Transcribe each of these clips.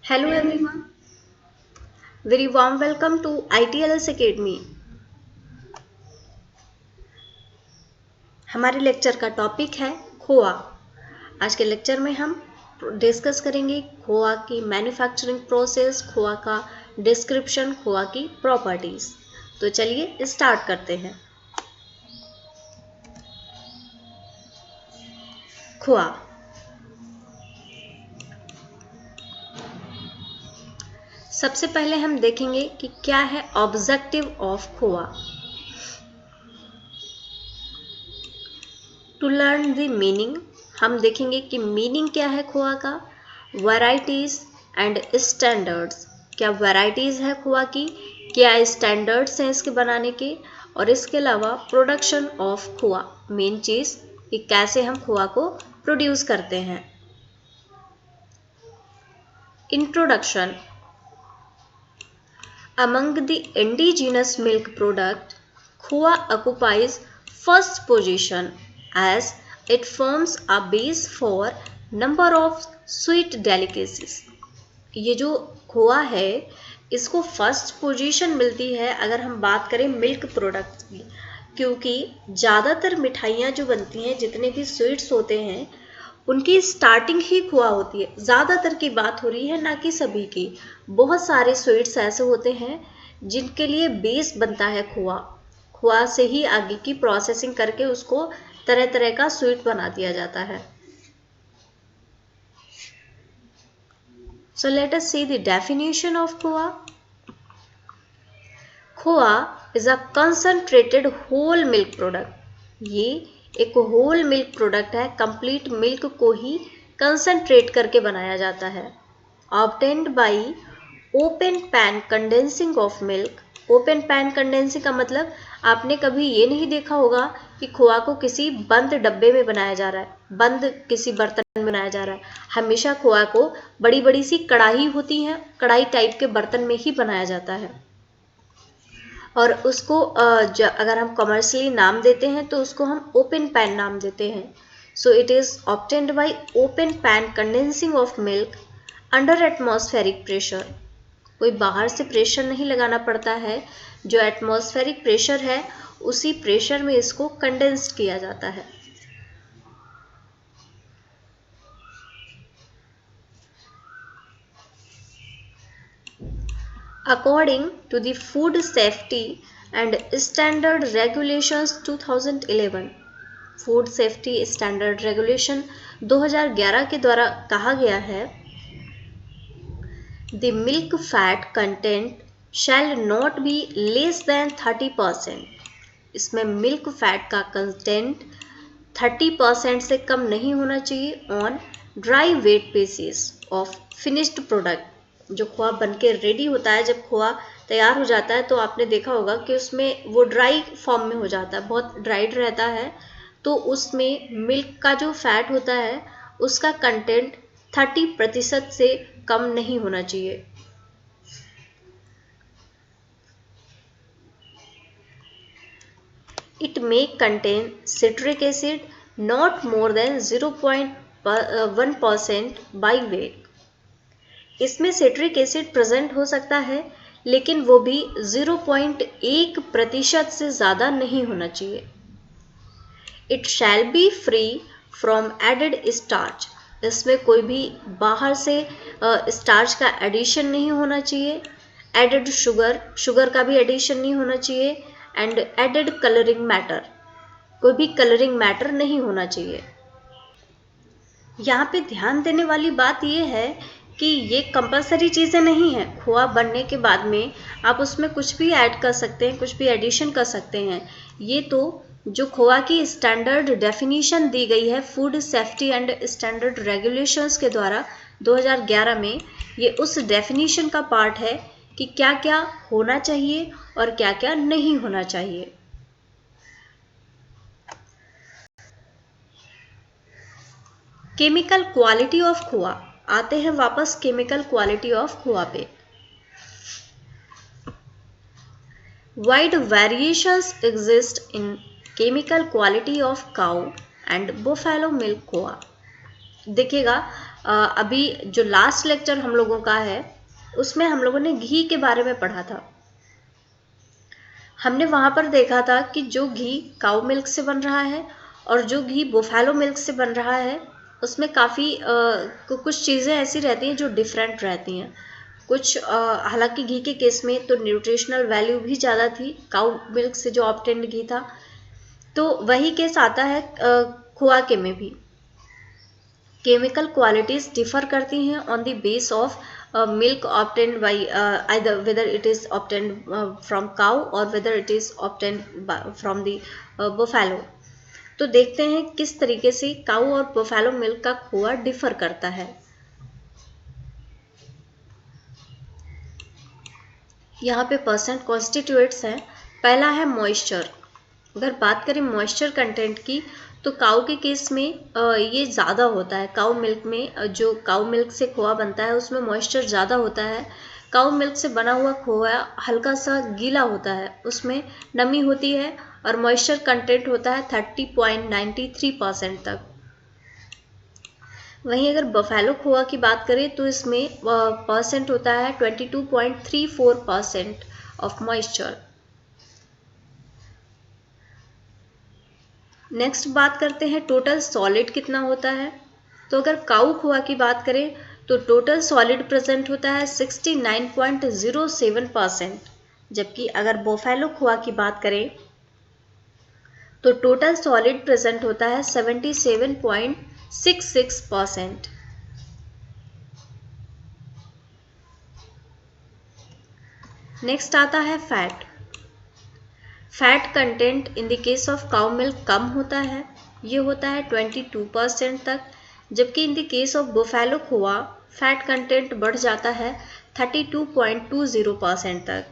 Hello everyone, very warm welcome to ITLS Academy। हमारे lecture का topic है खोआ। आज के लेक्चर में हम डिस्कस करेंगे खोआ की मैन्युफैक्चरिंग प्रोसेस, खोआ का डिस्क्रिप्शन, खोआ की प्रॉपर्टीज। तो चलिए स्टार्ट करते हैं। खोआ। सबसे पहले हम देखेंगे कि क्या है objective of khoa. To learn the meaning, हम देखेंगे कि मीनिंग क्या है खोआ का। वैराइटीज एंड स्टैंडर्ड्स, क्या वैराइटीज है खोआ की, क्या स्टैंडर्ड्स हैं इसके बनाने के, और इसके अलावा प्रोडक्शन ऑफ खोआ, मेन चीज कि कैसे हम खोआ को प्रोड्यूस करते हैं। Introduction. Among the indigenous milk product, khoa occupies first position as it forms a base for number of sweet delicacies। ये जो खोआ है इसको फर्स्ट पोजीशन मिलती है अगर हम बात करें मिल्क प्रोडक्ट की, क्योंकि ज़्यादातर मिठाइयाँ जो बनती हैं, जितने भी स्वीट्स होते हैं, उनकी स्टार्टिंग ही खोआ होती है। ज़्यादातर की बात हो रही है, ना कि सभी की। बहुत सारे स्वीट्स ऐसे होते हैं जिनके लिए बेस बनता है खोआ। खोआ से ही आगे की प्रोसेसिंग करके उसको तरह तरह का स्वीट बना दिया जाता है। So let us see the definition of khoa. Khoa is a concentrated whole milk product. ये एक होल मिल्क प्रोडक्ट है, कंप्लीट मिल्क को ही कंसंट्रेट करके बनाया जाता है। Obtained by open pan condensing of milk. Open pan condensing का मतलब आपने कभी ये नहीं देखा होगा कि खोआ को किसी बंद डब्बे में बनाया जा रहा है, बंद किसी बर्तन में बनाया जा रहा है। हमेशा खोआ को बड़ी बड़ी सी कढ़ाई होती है, कढ़ाई टाइप के बर्तन में ही बनाया जाता है। और उसको अगर हम कमर्शियली नाम देते हैं तो उसको हम ओपन पैन नाम देते हैं। So it is obtained by open pan condensing of milk under atmospheric pressure. कोई बाहर से प्रेशर नहीं लगाना पड़ता है, जो एटमॉस्फेरिक प्रेशर है उसी प्रेशर में इसको कंडेंस्ड किया जाता है। According to the Food Safety and Standard Regulations 2011, food safety standard regulation 2011 के द्वारा कहा गया है, the milk fat content shall not be less than 30%। इसमें मिल्क फैट का कंटेंट 30% से कम नहीं होना चाहिए on dry weight basis of finished product. जो खोआ बन के रेडी होता है, जब खोआ तैयार हो जाता है तो आपने देखा होगा कि उसमें वो ड्राई फॉर्म में हो जाता है, बहुत ड्राइड रहता है। तो उसमें मिल्क का जो फैट होता है उसका कंटेंट 30% से कम नहीं होना चाहिए। It may contain citric acid not more than 0.1% by weight। इसमें सिट्रिक एसिड प्रेजेंट हो सकता है, लेकिन वो भी 0.1% से ज़्यादा नहीं होना चाहिए। It shall be free from added starch. इसमें कोई भी बाहर से स्टार्च का एडिशन नहीं होना चाहिए। एडेड शुगर, शुगर का भी एडिशन नहीं होना चाहिए। एंड एडेड कलरिंग मैटर, कोई भी कलरिंग मैटर नहीं होना चाहिए। यहाँ पे ध्यान देने वाली बात यह है कि ये कंपलसरी चीज़ें नहीं हैं। खोआ बनने के बाद में आप उसमें कुछ भी ऐड कर सकते हैं, कुछ भी एडिशन कर सकते हैं। ये तो जो खोआ की स्टैंडर्ड डेफिनीशन दी गई है food safety and standard regulations के द्वारा 2011 में, ये उस डेफिनीशन का पार्ट है कि क्या क्या होना चाहिए और क्या क्या नहीं होना चाहिए। केमिकल क्वालिटी ऑफ खोआ। आते हैं वापस केमिकल क्वालिटी ऑफ खोआ पे। Wide variations exist in chemical quality of cow and buffalo milk खोआ। देखिएगा, अभी जो लास्ट लेक्चर हम लोगों का है उसमें हम लोगों ने घी के बारे में पढ़ा था। हमने वहाँ पर देखा था कि जो घी काऊ मिल्क से बन रहा है और जो घी बुफेलो मिल्क से बन रहा है उसमें काफ़ी कुछ चीज़ें ऐसी रहती हैं जो डिफरेंट रहती हैं। कुछ हालांकि घी के केस में तो न्यूट्रिशनल वैल्यू भी ज़्यादा थी काऊ मिल्क से जो ऑब्टेन्ड घी था, तो वही केस आता है खोआ के में भी। केमिकल क्वालिटीज डिफर करती हैं on the base of milk obtained by either whether it is obtained from cow or whether it is obtained from the buffalo। तो देखते हैं किस तरीके से काऊ और बुफेलो मिल्क का खोआ डिफर करता है। यहाँ पे परसेंट कॉन्स्टिट्यूएंट्स हैं। पहला है मॉइस्चर। अगर बात करें मॉइस्चर कंटेंट की तो काऊ के केस में ये ज़्यादा होता है। काऊ मिल्क में जो काऊ मिल्क से खोआ बनता है उसमें मॉइस्चर ज़्यादा होता है। काऊ मिल्क से बना हुआ खोआ हल्का सा गीला होता है, उसमें नमी होती है और मॉइस्चर कंटेंट होता है 30.93% तक। वहीं अगर बफेलो खोआ की बात करें तो इसमें परसेंट होता है 22.34% ऑफ मॉइस्चर। नेक्स्ट बात करते हैं टोटल सॉलिड कितना होता है। तो अगर काऊ खोआ की बात करें तो टोटल सॉलिड प्रेजेंट होता है 69.07%, जबकि अगर बुफेलो खोआ की बात करें तो टोटल सॉलिड प्रेजेंट होता है 77.66%। नेक्स्ट आता है fat. Fat content in the case of cow milk कम होता है, ये होता है 22% तक, जबकि in the case of buffalo khoa fat content बढ़ जाता है 32.20% तक।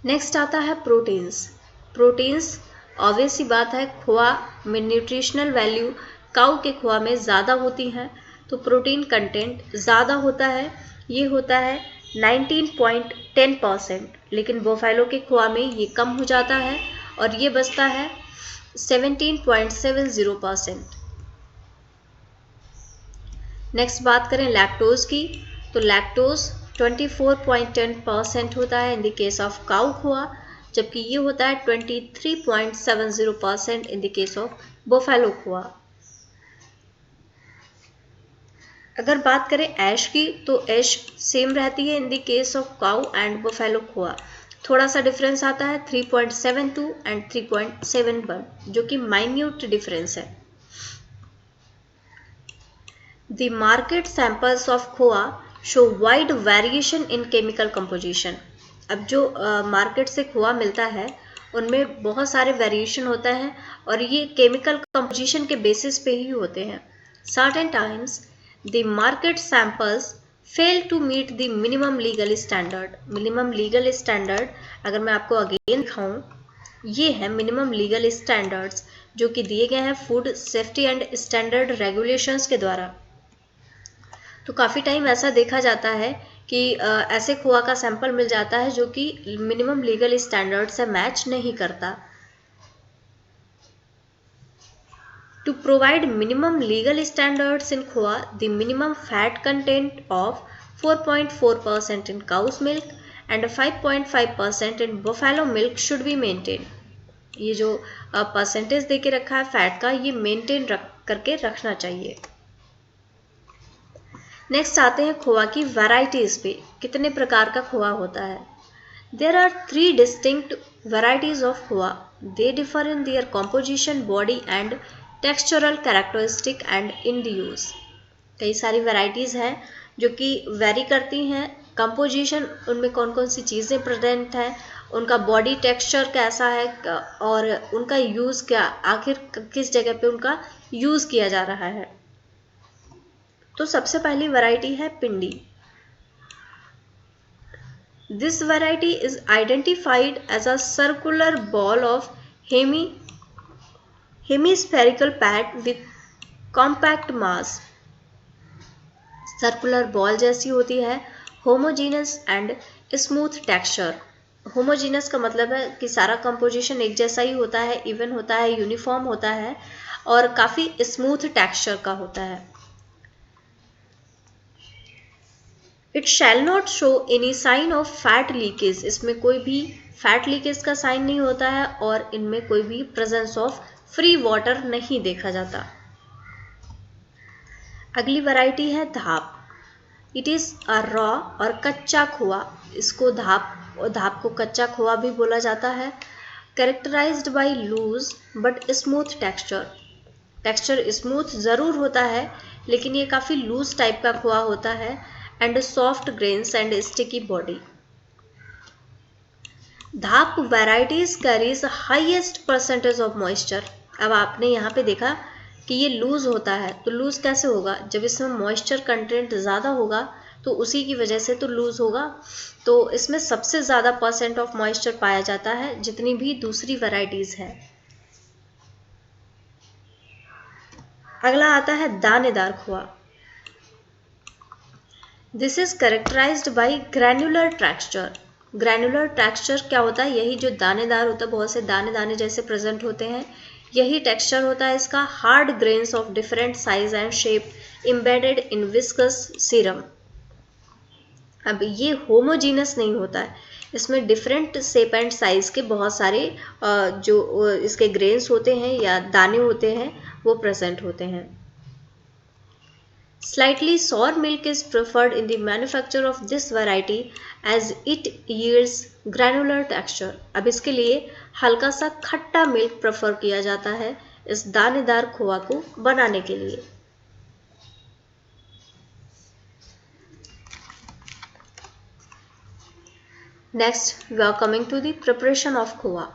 नेक्स्ट आता है प्रोटीन्स। प्रोटीन्स ऑब्वियस सी बात है, खोआ में न्यूट्रिशनल वैल्यू काऊ के खोआ में ज़्यादा होती हैं, तो प्रोटीन कंटेंट ज़्यादा होता है, ये होता है 19.10%, लेकिन बुफेलो के खोआ में ये कम हो जाता है और ये बचता है 17.70%। नेक्स्ट बात करें लैक्टोज की, तो लैक्टोज 24.10% होता है in the case of cow khoa, जबकि ये होता है 23.70% in the case of buffalo khoa. अगर बात करें ऐश की तो ऐश सेम रहती है in the case of cow and buffalo khoa. थोड़ा सा डिफरेंस आता है 3.72 एंड 3.71, जो कि माइन्यूट डिफरेंस है। The market samples of khoa show wide variation in chemical composition. अब जो मार्केट से खोआ मिलता है उनमें बहुत सारे वेरिएशन होता है और ये केमिकल कंपोजिशन के बेसिस पे ही होते हैं। Certain times the market samples fail to meet the minimum legal standard। minimum legal standard अगर मैं आपको अगेन दिखाऊं, ये है मिनिमम लीगल स्टैंडर्ड्स जो कि दिए गए हैं food safety and standard regulations के द्वारा। तो काफ़ी टाइम ऐसा देखा जाता है कि ऐसे खोआ का सैंपल मिल जाता है जो कि मिनिमम लीगल स्टैंडर्ड से मैच नहीं करता। To provide minimum legal standards in khoa, the minimum fat content of 4.4% in cow's milk and 5.5% in buffalo milk should be maintained। ये जो परसेंटेज दे के रखा है फैट का, ये मेंटेन करके रखना चाहिए। नेक्स्ट आते हैं खोआ की वैरायटीज पे, कितने प्रकार का खोआ होता है। There are 3 distinct varieties of khoa. They differ in their composition, body and textural characteristic and in the use. कई सारी वैरायटीज़ हैं जो कि वेरी करती हैं। कंपोजिशन, उनमें कौन कौन सी चीज़ें प्रेजेंट हैं, उनका बॉडी टेक्सचर कैसा है और उनका यूज़ क्या, आखिर किस जगह पे उनका यूज़ किया जा रहा है। तो सबसे पहली वैरायटी है pindi. This variety is identified as a circular ball of hemispherical pad with compact mass। Circular ball जैसी होती है, homogeneous and smooth texture. Homogeneous का मतलब है कि सारा कंपोजिशन एक जैसा ही होता है, इवन होता है, यूनिफॉर्म होता है और काफ़ी स्मूथ टेक्सचर का होता है। It shall not show any sign of fat leakage, इसमें कोई भी फैट लीकेज का साइन नहीं होता है और इनमें कोई भी प्रेजेंस ऑफ फ्री वाटर नहीं देखा जाता। अगली वैरायटी है धाप। इट इज़ अ रॉ और कच्चा खोआ, इसको धाप को कच्चा खोआ भी बोला जाता है। Characterised by loose but smooth texture, texture smooth ज़रूर होता है लेकिन ये काफ़ी लूज टाइप का खोआ होता है। And soft grains and sticky body. Dhap varieties carries highest percentage of moisture. अब आपने यहाँ पे देखा कि ये लूज होता है, तो लूज कैसे होगा, जब इसमें मॉइस्चर कंटेंट ज़्यादा होगा तो उसी की वजह से तो लूज होगा। तो इसमें सबसे ज़्यादा परसेंट ऑफ मॉइस्चर पाया जाता है जितनी भी दूसरी वैराइटीज़ है। अगला आता है दानेदार खोआ। This is characterized by granular texture. Granular texture क्या होता है, यही जो दानेदार होता है, बहुत से दाने दाने जैसे प्रेजेंट होते हैं, यही टेक्सचर होता है इसका। Hard grains of different size and shape embedded in viscous serum. अब ये होमोजीनस नहीं होता है, इसमें डिफरेंट शेप एंड साइज के बहुत सारे जो इसके ग्रेन्स होते हैं या दाने होते हैं वो प्रेजेंट होते हैं। Slightly sour milk is preferred in the manufacture of this variety as it yields granular texture. अब इसके लिए हल्का सा खट्टा मिल्क प्रेफर किया जाता है इस दानेदार खोआ को बनाने के लिए। Next, we are coming to the preparation of khoa.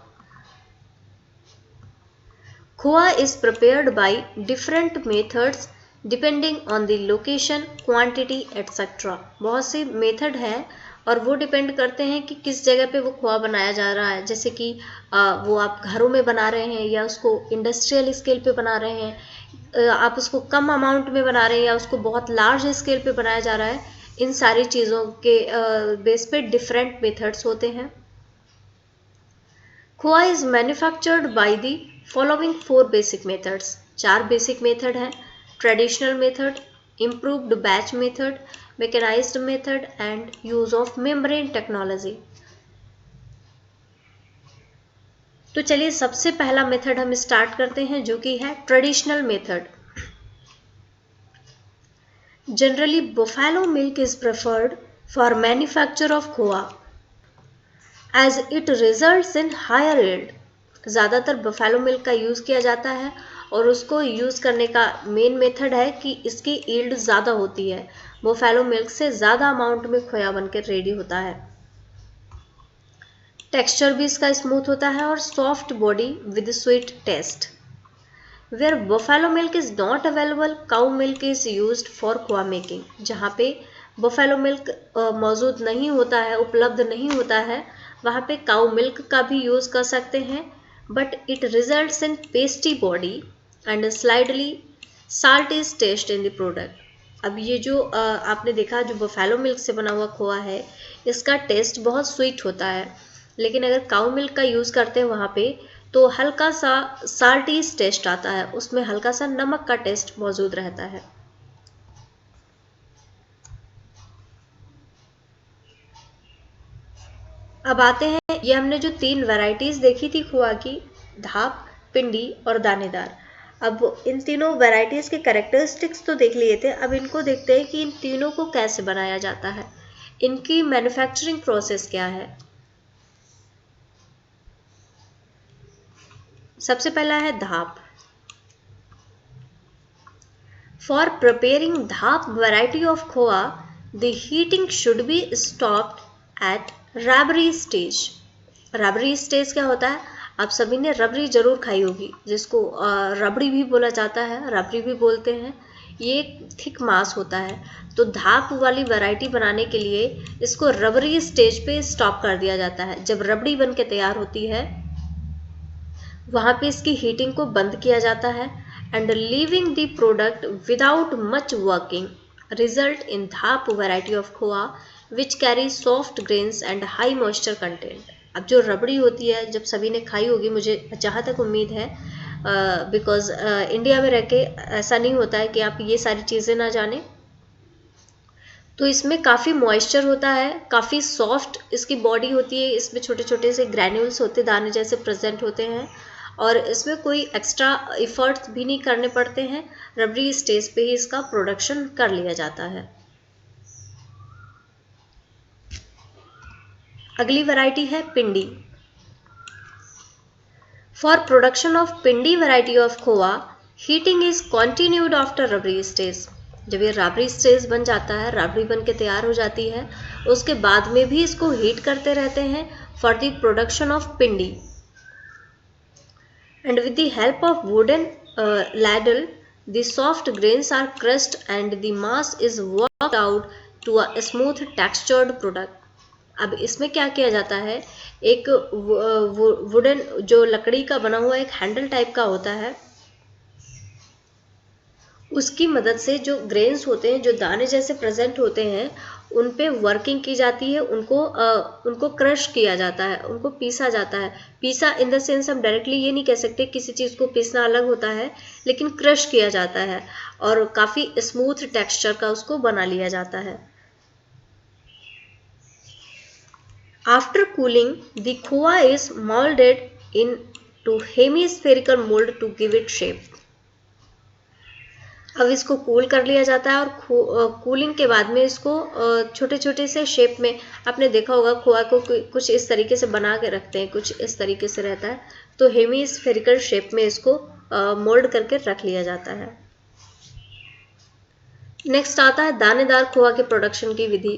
Khoa is prepared by different methods depending on the location, quantity etcetera. बहुत से मेथड है और वो डिपेंड करते हैं कि किस जगह पे वो खोआ बनाया जा रहा है। जैसे कि वो आप घरों में बना रहे हैं या उसको इंडस्ट्रियल स्केल पे बना रहे हैं, आप उसको कम अमाउंट में बना रहे हैं या उसको बहुत लार्ज स्केल पे बनाया जा रहा है, इन सारी चीज़ों के बेस पे डिफरेंट मेथड्स होते हैं। Khoa is manufactured by the following 4 basic methods. 4 basic method हैं: traditional method, improved batch method, mechanized method and use of membrane technology। तो चलिए सबसे पहला मेथड हम स्टार्ट करते हैं जो कि है traditional method. Generally buffalo milk is preferred for manufacture of khoa as it results in higher yield। ज़्यादातर बफेलो मिल्क का यूज़ किया जाता है और उसको यूज़ करने का मेन मेथड है कि इसकी यील्ड ज़्यादा होती है, बफेलो मिल्क से ज़्यादा अमाउंट में खोया बनकर रेडी होता है। टेक्सचर भी इसका स्मूथ होता है और soft body with sweet taste. Where buffalo milk is not available, cow milk is used for khoa making. जहाँ पे बफेलो मिल्क मौजूद नहीं होता है, उपलब्ध नहीं होता है, वहाँ पे काउ मिल्क का भी यूज़ कर सकते हैं, but it results in pasty body and slightly salty taste in the product. अब ये जो आपने देखा जो बफेलो मिल्क से बना हुआ खोआ है, इसका टेस्ट बहुत स्वीट होता है, लेकिन अगर काउ मिल्क का यूज़ करते हैं वहाँ पे तो हल्का सा साल्टी टेस्ट आता है, उसमें हल्का सा नमक का टेस्ट मौजूद रहता है। अब आते हैं, ये हमने जो 3 वैरायटीज़ देखी थी खोआ की, धाप, पिंडी और दानेदार। अब इन तीनों वैरायटीज़ के कैरेक्टरिस्टिक्स तो देख लिए थे, अब इनको देखते हैं कि इन तीनों को कैसे बनाया जाता है, इनकी मैन्युफैक्चरिंग प्रोसेस क्या है। सबसे पहला है धाप। फॉर प्रिपेयरिंग धाप variety of khoa the heating should be stopped at rubbery stage. Rubbery stage क्या होता है, आप सभी ने रबड़ी जरूर खाई होगी, जिसको रबड़ी भी बोला जाता है, रबड़ी भी बोलते हैं। ये थिक मास होता है, तो धाप वाली वैरायटी बनाने के लिए इसको रबड़ी स्टेज पे स्टॉप कर दिया जाता है। जब रबड़ी बन के तैयार होती है वहाँ पे इसकी हीटिंग को बंद किया जाता है and leaving the product without much working result in dhap variety of khoa which carry soft grains and high moisture content. अब जो रबड़ी होती है, जब सभी ने खाई होगी, मुझे जहाँ तक उम्मीद है, बिकॉज़ इंडिया में रह के ऐसा नहीं होता है कि आप ये सारी चीज़ें ना जानें, तो इसमें काफ़ी मॉइस्चर होता है, काफ़ी सॉफ्ट इसकी बॉडी होती है, इसमें छोटे छोटे से ग्रैन्यूल्स होते, दाने जैसे प्रेजेंट होते हैं, और इसमें कोई एक्स्ट्रा एफर्ट्स भी नहीं करने पड़ते हैं। रबड़ी स्टेज पे ही इसका प्रोडक्शन कर लिया जाता है। अगली वैरायटी है pindi. For production of pindi variety of khoa, heating is continued after rabri stage. जब ये राबड़ी स्टेज बन जाता है, राबड़ी बन के तैयार हो जाती है, उसके बाद में भी इसको हीट करते रहते हैं for the production of Pindi. And with the help of wooden ladle, the soft grains are crushed and the mass is worked out to a smooth textured product. अब इसमें क्या किया जाता है, एक वुडन जो लकड़ी का बना हुआ एक हैंडल टाइप का होता है, उसकी मदद से जो ग्रेन्स होते हैं, जो दाने जैसे प्रेजेंट होते हैं, उन पे वर्किंग की जाती है, उनको क्रश किया जाता है, उनको पीसा जाता है। पीसा इन द सेंस हम डायरेक्टली ये नहीं कह सकते, किसी चीज़ को पीसना अलग होता है, लेकिन क्रश किया जाता है और काफ़ी स्मूथ टेक्सचर का उसको बना लिया जाता है। After cooling the khoa is moulded into hemispherical mould to give it shape. अब इसको कूल कर लिया जाता है और कूलिंग के बाद में इसको छोटे छोटे से शेप में, आपने देखा होगा खोआ को कुछ इस तरीके से बना के रखते हैं, कुछ इस तरीके से रहता है, तो हेमीस्फेरिकल शेप में इसको मोल्ड करके रख लिया जाता है। नेक्स्ट आता है दानेदार खोआ के प्रोडक्शन की विधि।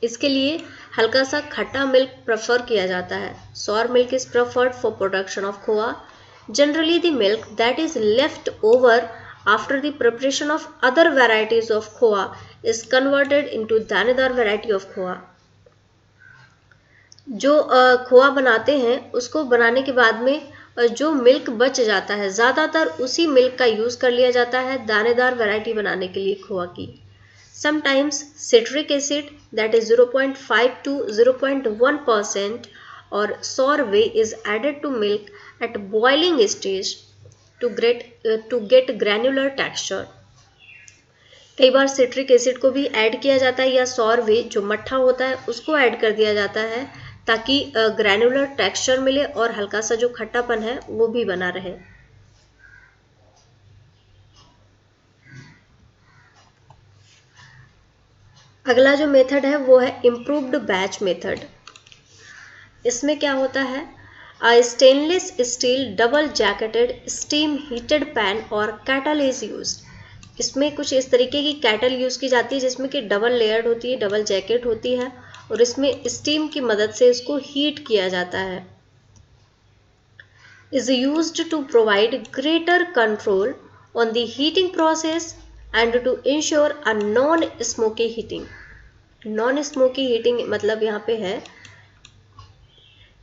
इसके लिए हल्का सा खट्टा मिल्क प्रेफर किया जाता है। Sour milk is preferred for production of khoa. Generally the milk that is left over after the preparation of other varieties of khoa is converted into danedar variety of khoa. जो खोआ बनाते हैं, उसको बनाने के बाद में जो मिल्क बच जाता है, ज़्यादातर उसी मिल्क का यूज़ कर लिया जाता है दानेदार वैरायटी बनाने के लिए खोआ की। Sometimes citric acid that is 0.5 to 0.1% और sour whey is added to milk at boiling stage to get granular texture। कई बार सिट्रिक एसिड को भी ऐड किया जाता है, या सॉर वे जो मट्ठा होता है उसको ऐड कर दिया जाता है, ताकि ग्रैनुलर टेक्सचर मिले और हल्का सा जो खट्टापन है वो भी बना रहे। अगला जो मेथड है वो है इम्प्रूव्ड बैच मेथड। इसमें क्या होता है, A stainless steel double jacketed steam heated pan और kettle is used। इसमें कुछ इस तरीके की कैटल यूज़ की जाती है, जिसमें कि डबल लेयर्ड होती है, डबल जैकेट होती है, और इसमें स्टीम की मदद से इसको हीट किया जाता है। is used to provide greater control on the heating process and to ensure a non-smoky heating। non-smoky heating मतलब यहाँ पे है,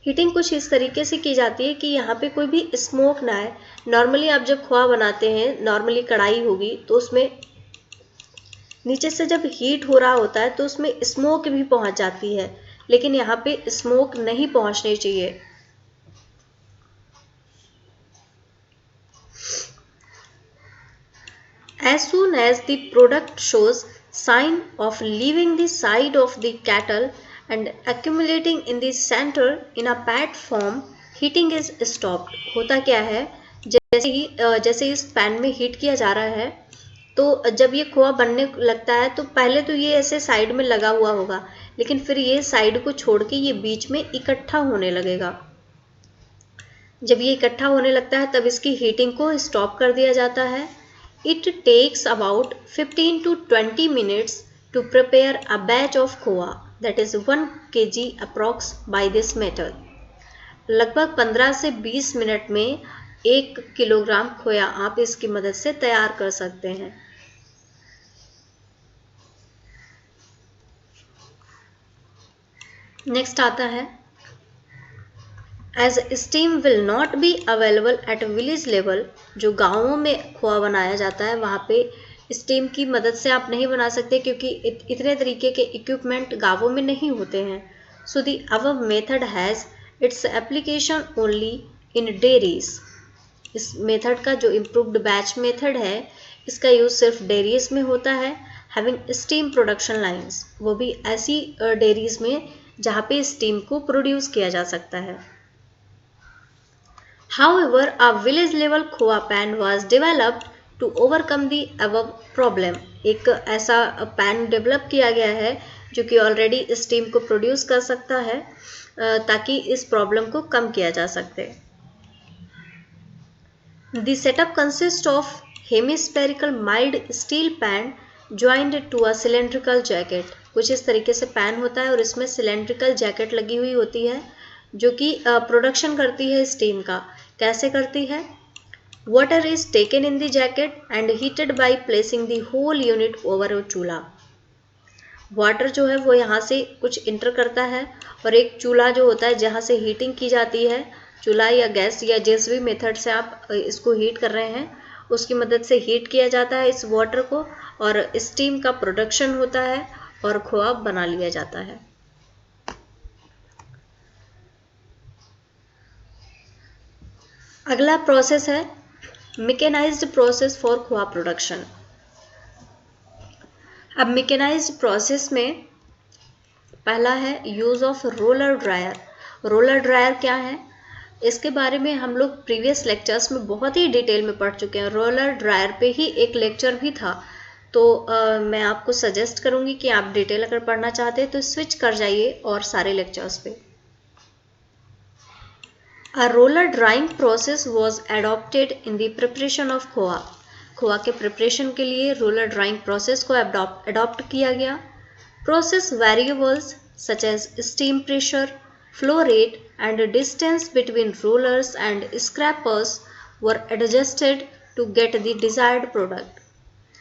हीटिंग कुछ इस तरीके से की जाती है कि यहाँ पे कोई भी स्मोक ना आए। नॉर्मली आप जब खोआ बनाते हैं, नॉर्मली कढ़ाई होगी तो उसमें नीचे से जब हीट हो रहा होता है तो उसमें स्मोक भी पहुँच जाती है, लेकिन यहाँ पे स्मोक नहीं पहुँचनी चाहिए। As soon as the product shows sign of leaving the side of the kettle and accumulating in the center in a pat form, heating is stopped। होता क्या है, जैसे इस पैन में हीट किया जा रहा है, तो जब ये खोआ बनने लगता है तो पहले तो ये ऐसे साइड में लगा हुआ होगा, लेकिन फिर ये साइड को छोड़ के ये बीच में इकट्ठा होने लगेगा। जब ये इकट्ठा होने लगता है तब इसकी हीटिंग को स्टॉप कर दिया जाता है। It takes about 15 to 20 minutes to prepare a batch of khoa, that is 1 kg approx by this method। लगभग 15 से 20 मिनट में 1 किलोग्राम खोया आप इसकी मदद से तैयार कर सकते हैं। नेक्स्ट आता है, as steam will not be available at village level. जो गाँवों में खोआ बनाया जाता है वहाँ पे स्टीम की मदद से आप नहीं बना सकते, क्योंकि इतने तरीके के इक्विपमेंट गाँवों में नहीं होते हैं। So the above method has its application only in dairies. इस मेथड का जो इम्प्रूव्ड बैच मेथड है इसका यूज सिर्फ डेयरीज में होता है, हैविंग स्टीम प्रोडक्शन लाइंस, वो भी ऐसी डेयरीज में जहाँ पे स्टीम को प्रोड्यूस किया जा सकता है। However, a village level khoa pan was developed to overcome the above problem. एक ऐसा पैन डेवलप किया गया है जो कि ऑलरेडी स्टीम को प्रोड्यूस कर सकता है ताकि इस प्रॉब्लम को कम किया जा सकते। The setup consists of hemispherical mild steel pan joined to a cylindrical jacket. कुछ इस तरीके से पैन होता है और इसमें सिलेंड्रिकल जैकेट लगी हुई होती है जो कि प्रोडक्शन करती है स्टीम का। कैसे करती है? Water is taken in the jacket and heated by placing the whole unit over a chulha. Water जो है वो यहाँ से कुछ इंटर करता है और एक चूल्हा जो होता है जहाँ से हीटिंग की जाती है, चूल्हा या गैस या जिस भी मेथड से आप इसको हीट कर रहे हैं उसकी मदद से हीट किया जाता है इस वाटर को और स्टीम का प्रोडक्शन होता है और खोआ बना लिया जाता है। अगला प्रोसेस है mechanised process for khoa production. अब मैकेनाइज्ड प्रोसेस में पहला है use of roller dryer. Roller dryer क्या है इसके बारे में हम लोग प्रीवियस लेक्चर्स में बहुत ही डिटेल में पढ़ चुके हैं। रोलर ड्रायर पे ही एक लेक्चर भी था, तो मैं आपको सजेस्ट करूंगी कि आप डिटेल अगर पढ़ना चाहते हैं तो स्विच कर जाइए और सारे लेक्चर्स पे। A roller drying process was adopted in the preparation of khoa. खोआ के प्रिपरेशन के लिए रोलर ड्राइंग प्रोसेस को अडॉप्ट किया गया। Process variables such as steam pressure, flow rate and distance between rollers and scrapers were adjusted to get the desired product।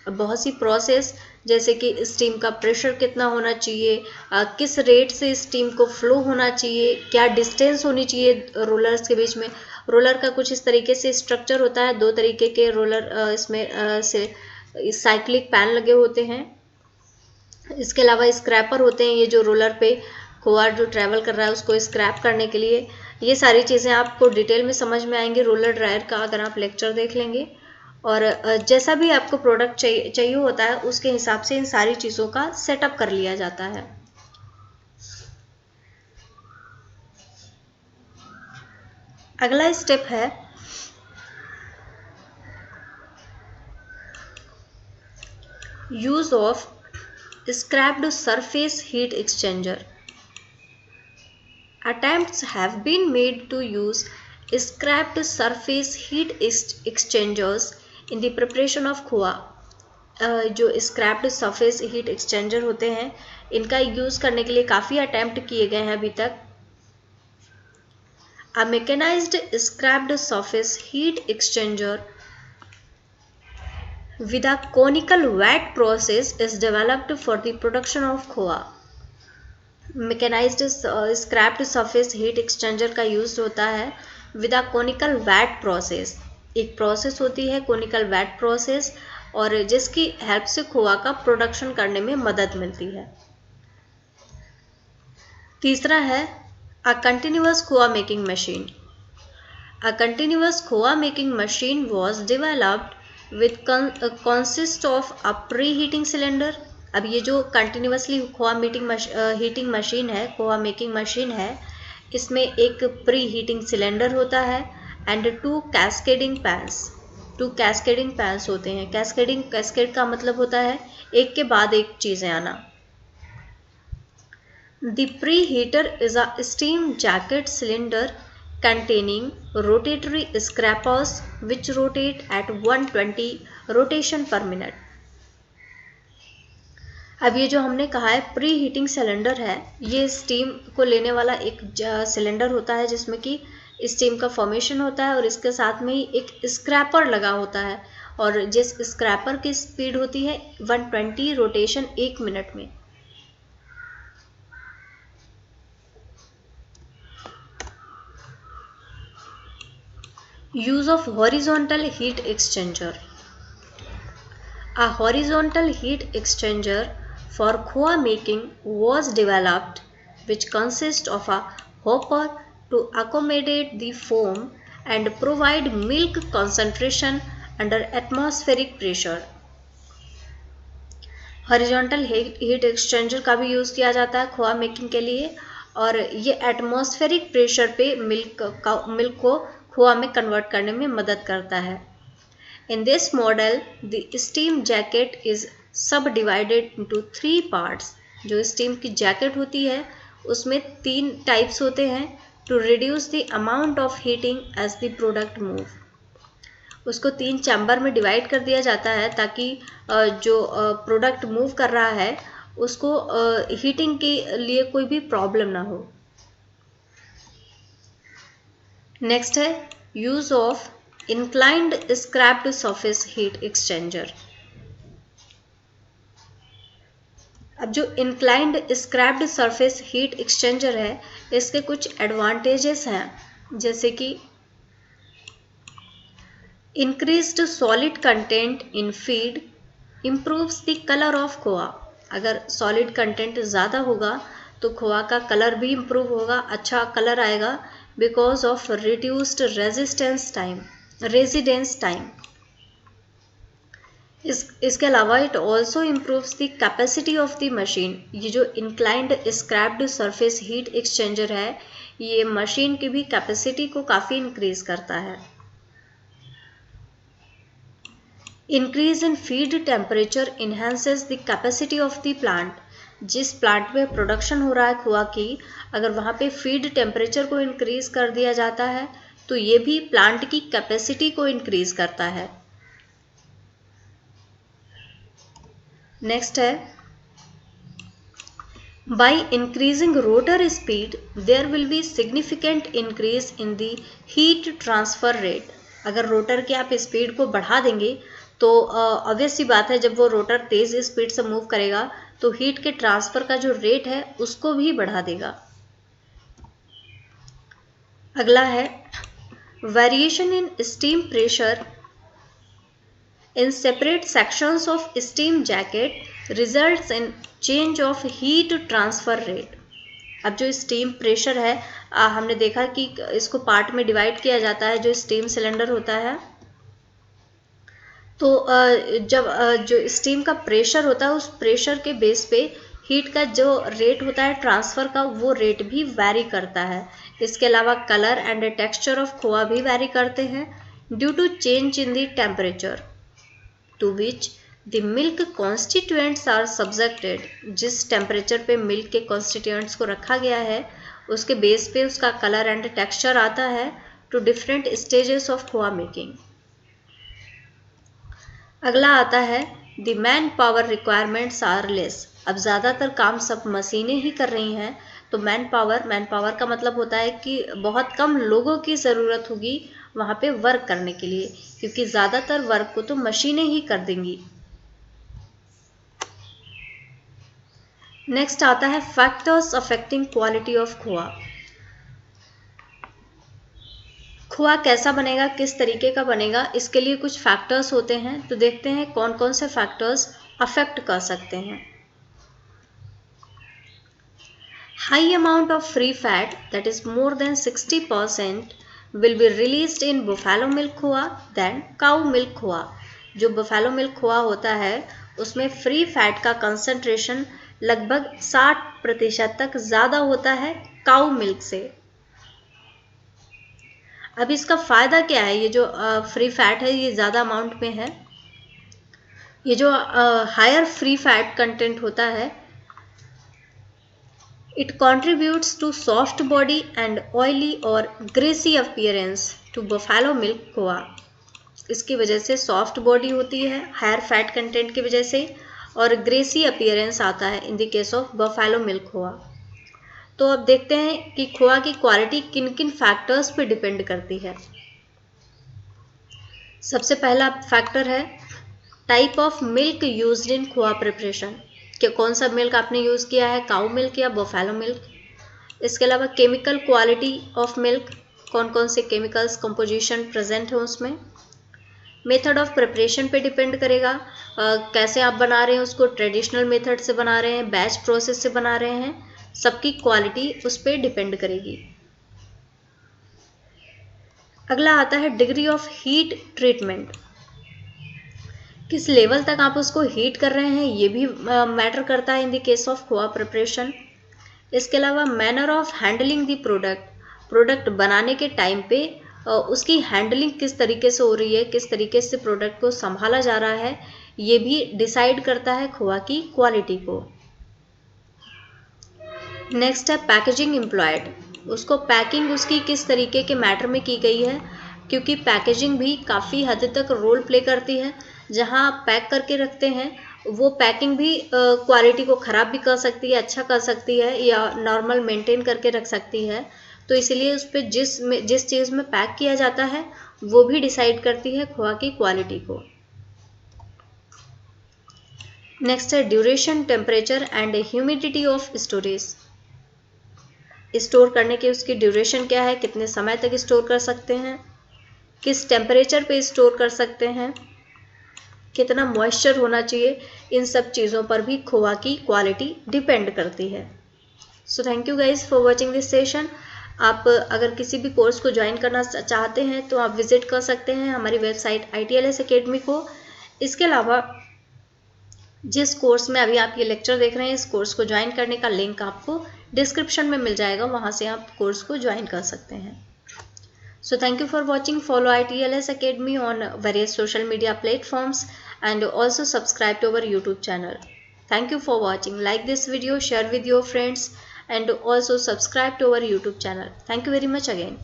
अब बहुत सी process जैसे कि स्टीम का प्रेशर कितना होना चाहिए, किस रेट से स्टीम को फ्लो होना चाहिए, क्या डिस्टेंस होनी चाहिए रोलर्स के बीच में। रोलर का कुछ इस तरीके से स्ट्रक्चर होता है, दो तरीके के रोलर इसमें से साइक्लिक पैन लगे होते हैं। इसके अलावा स्क्रैपर होते हैं, ये जो रोलर पे खोआ जो ट्रैवल कर रहा है उसको स्क्रैप करने के लिए। ये सारी चीज़ें आपको डिटेल में समझ में आएंगी रोलर ड्रायर का अगर आप लेक्चर देख लेंगे। और जैसा भी आपको प्रोडक्ट चाहिए होता है उसके हिसाब से इन सारी चीज़ों का सेटअप कर लिया जाता है। अगला स्टेप है use of scraped surface heat exchanger. Attempts have been made to use scrapped surface heat exchangers in the preparation of khoa. जो scrapped surface heat exchanger होते हैं इनका यूज़ करने के लिए काफ़ी अटैम्प्ट किए गए हैं अभी तक। A mechanized scrapped surface heat exchanger with a conical wet process is developed for the production of khoa. Mechanised scraped surface heat exchanger का यूज होता है with a conical vat process. एक प्रोसेस होती है कोनिकल वैट प्रोसेस और जिसकी help से खोआ का प्रोडक्शन करने में मदद मिलती है। तीसरा है a continuous khoa making machine. A continuous khoa making machine was developed with consist of a pre heating cylinder. अब ये जो कंटिन्यूसली खोआ हीटिंग मशीन है, खोआ मेकिंग मशीन है, इसमें एक प्री हीटिंग सिलेंडर होता है एंड टू कैस्केडिंग पैंस होते हैं। कैस्केड का मतलब होता है एक के बाद एक चीज़ें आना। The pre heater is a steam jacket cylinder containing rotatory scrapers which rotate at 120 rotation per minute। अब ये जो हमने कहा है प्री हीटिंग सिलेंडर है, ये स्टीम को लेने वाला एक सिलेंडर होता है जिसमें कि स्टीम का फॉर्मेशन होता है और इसके साथ में ही एक स्क्रैपर लगा होता है और जिस स्क्रैपर की स्पीड होती है 120 रोटेशन 1 मिनट में। Use of horizontal heat exchanger. A horizontal heat exchanger for khoa making was developed which consists of a hopper to accommodate the foam and provide milk concentration under atmospheric pressure. Horizontal heat exchanger का भी use किया जाता है खोआ making के लिए, और ये atmospheric pressure पे मिल्क को खोआ में कन्वर्ट करने में मदद करता है. In this model, the steam jacket is subdivided into 3 parts. जो स्टीम की जैकेट होती है उसमें 3 टाइप्स होते हैं to reduce the amount of heating as the product move. उसको 3 चैम्बर में डिवाइड कर दिया जाता है ताकि जो प्रोडक्ट मूव कर रहा है उसको हीटिंग के लिए कोई भी प्रॉब्लम ना हो. नेक्स्ट है use of inclined scraped surface heat exchanger. अब जो inclined scraped surface heat exchanger है इसके कुछ एडवांटेजेस हैं, जैसे कि increased solid content in feed improves the colour of khoa. अगर सॉलिड कंटेंट ज़्यादा होगा तो खोआ का कलर भी इम्प्रूव होगा, अच्छा कलर आएगा because of reduced residence time. इसके अलावा it also improves the capacity of the machine. ये जो inclined scraped surface heat exchanger है ये मशीन की भी कैपेसिटी को काफ़ी इंक्रीज करता है. Increase in feed temperature enhances the capacity of the plant. जिस प्लांट में प्रोडक्शन हो रहा है खोआ की, अगर वहाँ पे फीड टेम्परेचर को इंक्रीज कर दिया जाता है तो ये भी प्लांट की कैपेसिटी को इंक्रीज करता है. नेक्स्ट है by increasing rotor speed there will be significant increase in the heat transfer rate. अगर रोटर की आप स्पीड को बढ़ा देंगे तो ऑब्वियस सी बात है जब वो रोटर तेज स्पीड से मूव करेगा तो हीट के ट्रांसफर का जो रेट है उसको भी बढ़ा देगा. अगला है variation in steam pressure in separate sections of steam jacket results in change of heat transfer rate. अब जो स्टीम प्रेशर है हमने देखा कि इसको पार्ट में डिवाइड किया जाता है. जो स्टीम सिलेंडर होता है तो जब जो स्टीम का प्रेशर होता है उस प्रेशर के बेस पे हीट का जो रेट होता है ट्रांसफ़र का वो रेट भी वैरी करता है. इसके अलावा colour and texture of khoa भी वैरी करते हैं due to change in the temperature to which the milk constituents are subjected. जिस टेम्परेचर पे मिल्क के कॉन्स्टिट्यूएंट्स को रखा गया है उसके बेस पे उसका कलर एंड टेक्सचर आता है to different stages of khoa making. अगला आता है the manpower requirements are less. अब ज़्यादातर काम सब मशीनें ही कर रही हैं तो मैन पावर का मतलब होता है कि बहुत कम लोगों की ज़रूरत होगी वहाँ पे वर्क करने के लिए, क्योंकि ज़्यादातर वर्क को तो मशीनें ही कर देंगी. नेक्स्ट आता है फैक्टर्स अफेक्टिंग क्वालिटी ऑफ खोआ. खोआ कैसा बनेगा, किस तरीके का बनेगा, इसके लिए कुछ फैक्टर्स होते हैं. तो देखते हैं कौन कौन से फैक्टर्स अफेक्ट कर सकते हैं. High amount of free fat that is more than 60% will be released in buffalo milk khoa than cow milk khoa. जो बफेलो मिल्क खोआ होता है उसमें फ्री फैट का कंसंट्रेशन लगभग 60% तक ज़्यादा होता है काऊ मिल्क से. अब इसका फ़ायदा क्या है, ये जो फ्री फैट है ये ज़्यादा अमाउंट में है. ये जो हायर फ्री फैट कंटेंट होता है it contributes to soft body and oily और greasy appearance to buffalo milk khoa. इसकी वजह से सॉफ्ट बॉडी होती है हायर फैट कंटेंट की वजह से, और ग्रेसी अपीयरेंस आता है in the case of buffalo milk khoa. तो अब देखते हैं कि खोआ की क्वालिटी किन किन फैक्टर्स पे डिपेंड करती है. सबसे पहला फैक्टर है type of milk used in khoa preparation, कि कौन सा मिल्क आपने यूज़ किया है, काऊ मिल्क या बफेलो मिल्क. इसके अलावा केमिकल क्वालिटी ऑफ मिल्क, कौन कौन से केमिकल्स कंपोजिशन प्रेजेंट है उसमें. मेथड ऑफ प्रिपरेशन पे डिपेंड करेगा, कैसे आप बना रहे हैं उसको, ट्रेडिशनल मेथड से बना रहे हैं, बैच प्रोसेस से बना रहे हैं, सबकी क्वालिटी उस पर डिपेंड करेगी। अगला आता है डिग्री ऑफ हीट ट्रीटमेंट। किस लेवल तक आप उसको हीट कर रहे हैं ये भी मैटर करता है in the case of khoa preparation. इसके अलावा manner of handling the product बनाने के टाइम पे उसकी हैंडलिंग किस तरीके से हो रही है, किस तरीके से प्रोडक्ट को संभाला जा रहा है, ये भी डिसाइड करता है खोआ की क्वालिटी को। नेक्स्ट है पैकेजिंग एम्प्लॉयड। उसको पैकिंग उसकी किस तरीके के मैटर में की गई है, क्योंकि पैकेजिंग भी काफ़ी हद तक रोल प्ले करती है। जहाँ आप पैक करके रखते हैं वो पैकिंग भी क्वालिटी को ख़राब भी कर सकती है, अच्छा कर सकती है, या नॉर्मल मेंटेन करके रख सकती है। तो इसलिए उस पर जिस चीज़ में पैक किया जाता है वो भी डिसाइड करती है खोआ की क्वालिटी को। नेक्स्ट है duration, temperature and humidity of storage. Store करने की उसकी ड्यूरेशन क्या है, कितने समय तक स्टोर कर सकते हैं, किस टेम्परेचर पे स्टोर कर सकते हैं, कितना मॉइस्चर होना चाहिए, इन सब चीज़ों पर भी खोआ की क्वालिटी डिपेंड करती है। So thank you guys for watching this session. आप अगर किसी भी कोर्स को ज्वाइन करना चाहते हैं तो आप विजिट कर सकते हैं हमारी वेबसाइट ITLS अकेडमी को। इसके अलावा जिस कोर्स में अभी आप ये लेक्चर देख रहे हैं, इस कोर्स को ज्वाइन करने का लिंक आपको डिस्क्रिप्शन में मिल जाएगा, वहाँ से आप कोर्स को ज्वाइन कर सकते हैं। So thank you for watching. Follow ITLS Academy on various social media platforms and also subscribe to our YouTube channel. Thank you for watching. Like this video, share with your friends and also subscribe to our YouTube channel. Thank you very much again.